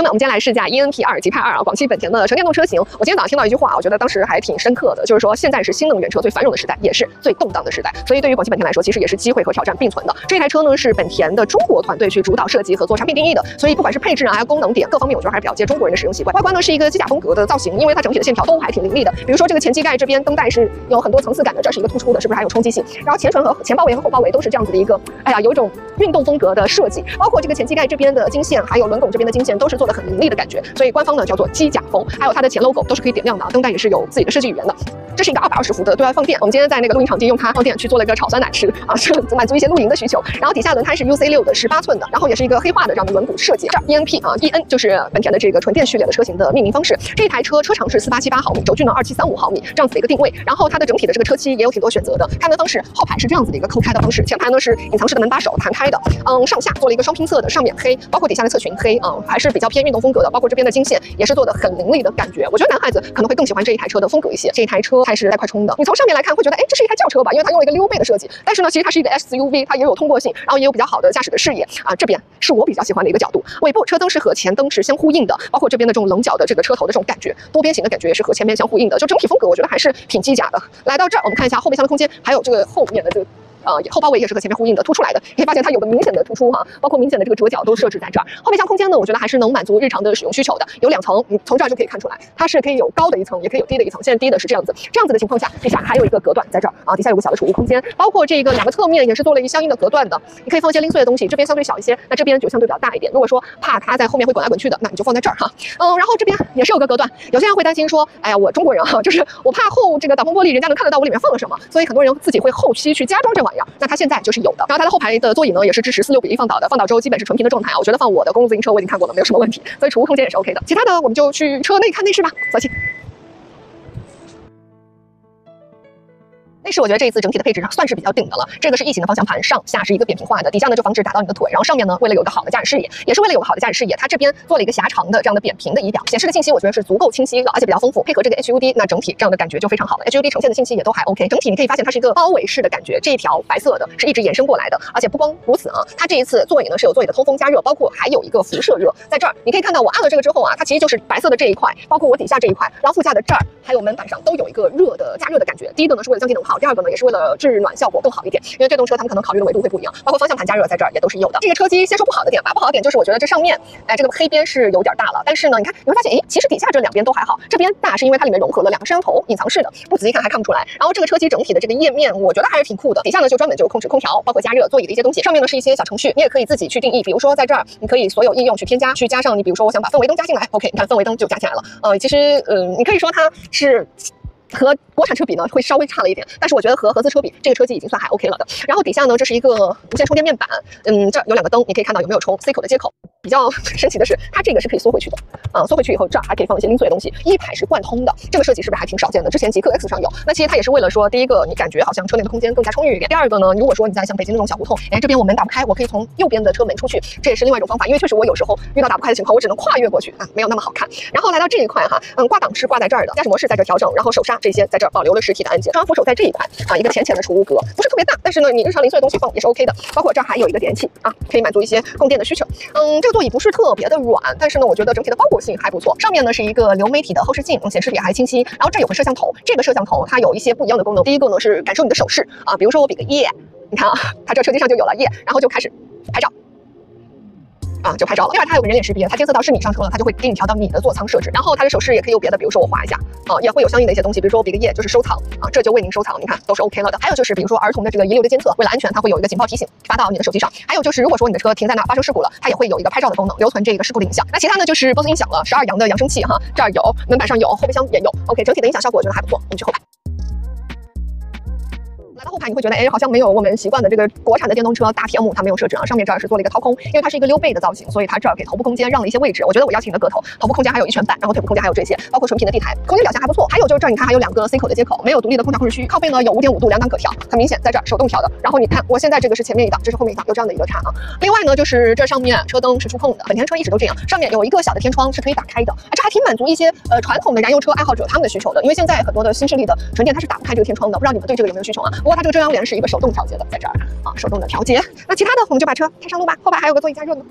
我们今天来试驾 ENP2 极派2啊，广汽本田的纯电动车型。我今天早上听到一句话，我觉得当时还挺深刻的，就是说现在是新能源车最繁荣的时代，也是最动荡的时代。所以对于广汽本田来说，其实也是机会和挑战并存的。这台车呢是本田的中国团队去主导设计和做产品定义的，所以不管是配置啊，还有功能点各方面，我觉得还是比较接中国人的使用习惯。外观呢是一个机甲风格的造型，因为它整体的线条都还挺凌厉的。比如说这个前机盖这边灯带是有很多层次感的，这是一个突出的，是不是还有冲击性？然后前唇和前包围和后包围都是这样子的一个，有一种运动风格的设计。包括这个前机盖这边的金线，还有轮拱这边的金线都是做的很凌厉的感觉，所以官方呢叫做机甲风。还有它的前 logo 都是可以点亮的，灯带也是有自己的设计语言的。这是一个220伏的对外放电，我们今天在那个露营场地用它放电去做了一个炒酸奶吃啊，是满足一些露营的需求。然后底下轮胎是 UC6 的18寸的，然后也是一个黑化的这样的轮毂设计。这 ENP 啊 ，EN 就是本田的这个纯电序列的车型的命名方式。这台车车长是4878毫米，轴距呢2735毫米，这样子的一个定位。然后它的整体的这个车漆也有挺多选择的，开门方式后排是这样子的一个扣开的方式，前排呢是隐藏式的门把手弹开的，上下做了一个双拼色的，上面黑，包括底下的侧裙黑，还是比较偏运动风格的，包括这边的金线也是做的很凌厉的感觉。我觉得男孩子可能会更喜欢这一台车的风格一些。这一台车还是带快充的，你从上面来看会觉得，这是一台轿车吧，因为它用了一个溜背的设计。但是呢，其实它是一个 SUV， 它也有通过性，然后也有比较好的驾驶的视野啊。这边是我比较喜欢的一个角度，尾部车灯是和前灯是相呼应的，包括这边的这种棱角的这个车头的这种感觉，多边形的感觉也是和前面相呼应的，就整体风格我觉得还是挺机甲的。来到这儿，我们看一下后备箱的空间，还有这个后面的这个。后包围也是和前面呼应的，凸出来的，可以发现它有个明显的突出哈，包括明显的这个折角都设置在这儿。后备箱空间呢，我觉得还是能满足日常的使用需求的，有2层，你从这儿就可以看出来，它是可以有高的一层，也可以有低的一层。现在低的是这样子的情况下，底下还有一个隔断在这儿啊，底下有个小的储物空间，包括这个2个侧面也是做了一个相应的隔断的，你可以放一些零碎的东西，这边相对小一些，那这边就相对比较大一点。如果说怕它在后面会滚来滚去的，那你就放在这儿哈。然后这边也是有个隔断，有些人会担心说，哎呀，我中国人哈，就是我怕后这个挡风玻璃人家能看得到我里面放了什么，所以很多人自己会后期去加装这玩意儿。那它现在就是有的，然后它的后排的座椅呢也是支持46:1放倒的，放倒之后基本是纯平的状态啊。我觉得放我的公路自行车我已经看过了，没有什么问题，所以储物空间也是 OK 的。其他的我们就去车内看内饰吧，走起。内饰我觉得这一次整体的配置算是比较顶的了，这个是异形的方向盘，上下是一个扁平化的，底下呢就防止打到你的腿，然后上面呢为了有个好的驾驶视野，也是为了有个好的驾驶视野，它这边做了一个狭长的这样的扁平的仪表，显示的信息我觉得是足够清晰的，而且比较丰富，配合这个 HUD， 那整体这样的感觉就非常好了。HUD 呈现的信息也都还 OK， 整体你可以发现它是一个包围式的感觉，这一条白色的是一直延伸过来的，而且不光如此啊，它这一次座椅呢是有座椅的通风加热，包括还有一个辐射热，在这儿你可以看到我按了这个之后啊，它其实就是白色的这一块，包括我底下这一块，然后副驾的这儿还有门板上都有一个热的加热的感觉。第一个呢是为了降低能耗，第二个呢也是为了制暖效果更好一点，因为电动车他们可能考虑的维度会不一样，包括方向盘加热在这儿也都是有的。这个车机先说不好的点吧，不好的点就是我觉得这上面，这个黑边是有点大了，但是呢，你看你会发现，其实底下这2边都还好，这边大是因为它里面融合了2个摄像头，隐藏式的，不仔细看还看不出来。然后这个车机整体的这个页面，我觉得还是挺酷的，底下呢就专门就是控制空调，包括加热、座椅的一些东西，上面呢是一些小程序，你也可以自己去定义，比如说在这儿你可以所有应用去添加，去加上你比如说我想把氛围灯加进来 ，OK， 你看氛围灯就加进来了。其实你可以说它是。和国产车比呢，会稍微差了一点，但是我觉得和合资车比，这个车机已经算还 OK 了的。然后底下呢，这是一个无线充电面板，这儿有2个灯，你可以看到有没有充 C 口的接口。比较神奇的是，它这个是可以缩回去的，缩回去以后这儿还可以放一些零碎的东西。1排是贯通的，这个设计是不是还挺少见的？之前极氪 X 上有。那其实它也是为了说，第一个你感觉好像车内的空间更加充裕一点，第二个呢，如果说你在像北京那种小胡同，这边我门打不开，我可以从右边的车门出去，这也是另外一种方法。因为确实我有时候遇到打不开的情况，我只能跨越过去啊，没有那么好看。然后来到这一块哈，挂档是挂在这儿的，驾驶模式在这调整，然后手刹这些在这儿保留了实体的按键，中央扶手在这一块啊，一个浅浅的储物格，不是特别大，但是呢，你日常零碎的东西放也是 OK 的。包括这儿还有一个点起啊，可以满足一些供电的需求。这个座椅不是特别的软，但是呢，我觉得整体的包裹性还不错。上面呢是一个流媒体的后视镜，显示也还清晰。然后这有个摄像头，这个摄像头它有一些不一样的功能。第一个呢是感受你的手势啊，比如说我比个耶，你看啊，它这车机上就有了耶，然后就开始拍照。就拍照了。另外它有个人脸识别，它监测到是你上车了，它就会给你调到你的座舱设置。然后它的手势也可以有别的，比如说我划一下也会有相应的一些东西，比如说我比个耶就是收藏这就为您收藏，你看都是 OK 了的。还有就是比如说儿童的这个遗留的监测，为了安全，它会有一个警报提醒发到你的手机上。还有就是如果说你的车停在那发生事故了，它也会有一个拍照的功能，留存这个事故的影像。那其他呢就是BOSE音响了，12扬的扬声器哈，这儿有，门板上有，后备箱也有 OK， 整体的音响效果我觉得还不错。我们去后排。来到后排你会觉得，好像没有我们习惯的这个国产的电动车大屏幕，它没有设置上面这儿是做了一个掏空，因为它是一个溜背的造型，所以它这儿给头部空间让了一些位置。我觉得我邀请的个头部空间还有1拳半，然后腿部空间还有这些，包括纯平的地台，空间表现还不错。还有就是这儿你看还有2个 C 口的接口，没有独立的空调控制区，靠背呢有5.5度2档可调，很明显在这儿手动调的。然后你看我现在这个是前面一档，这是后面一档，有这样的一个差啊。另外呢就是这上面车灯是触控的，本田车一直都这样，上面有一个小的天窗是可以打开的，这还挺满足一些传统的燃油车爱好者他们的需求的，因为现在很多的新势力的纯电它是打不开这个天窗的，不知道你们对这个有没有需求啊？不过它这个遮阳帘是一个手动调节的，在这儿手动的调节。那其他的我们就把车开上路吧，后排还有个座椅加热呢。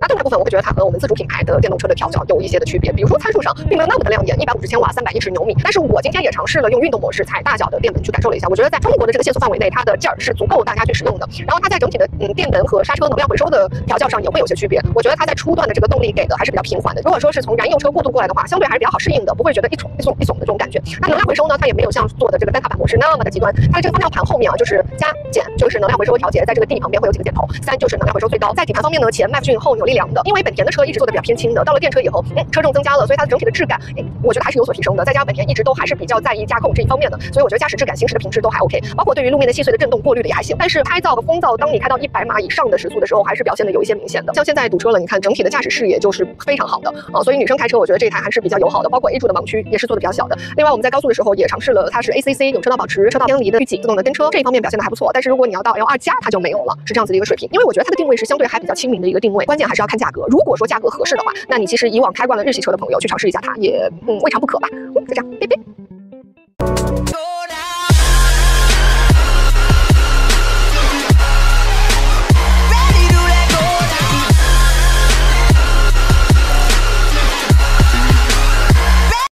那动态部分，我会觉得它和我们自主品牌的电动车的调教有一些的区别，比如说参数上并没有那么的亮眼，150千瓦，310牛米。但是我今天也尝试了用运动模式踩大脚的电门去感受了一下，我觉得在中国的这个限速范围内，它的劲儿是足够大家去使用的。然后它在整体的电门和刹车能量回收的调教上也会有些区别。我觉得它在初段的这个动力给的还是比较平缓的。如果说是从燃油车过渡过来的话，相对还是比较好适应的，不会觉得一耸的这种感觉。那能量回收呢，它也没有像做的这个单卡板模式那么的极端。它的这个方向盘后面啊，就是加减，就是能量回收调节，在这个 D 旁边会有几个箭头，3就是能量回收最高。在底盘方面呢，前麦弗逊，后扭力梁的，因为本田的车一直做的比较偏轻的，到了电车以后，车重增加了，所以它的整体的质感，我觉得还是有所提升的。再加上本田一直都还是比较在意驾控这一方面的，所以我觉得驾驶质感、行驶的品质都还 OK， 包括对于路面的细碎的震动过滤的也还行。但是胎噪和风噪，当你开到100码以上的时速的时候，还是表现的有一些明显的。像现在堵车了，你看整体的驾驶视野就是非常好的啊，所以女生开车，我觉得这一台还是比较友好的。包括 A 柱的盲区也是做的比较小的。另外我们在高速的时候也尝试了，它是 ACC 有车道保持、车道偏离的预警、自动的跟车，这一方面表现的还不错。但是如果你要到 L2 加，它就没有了，是这样子的一个水平。因为我觉得它的定位是相对还比较亲民的一个定位，关键还是要看价格。如果说价格合适的话，那你其实以往开惯了日系车的朋友去尝试一下它也未尝不可吧。就这样，拜拜。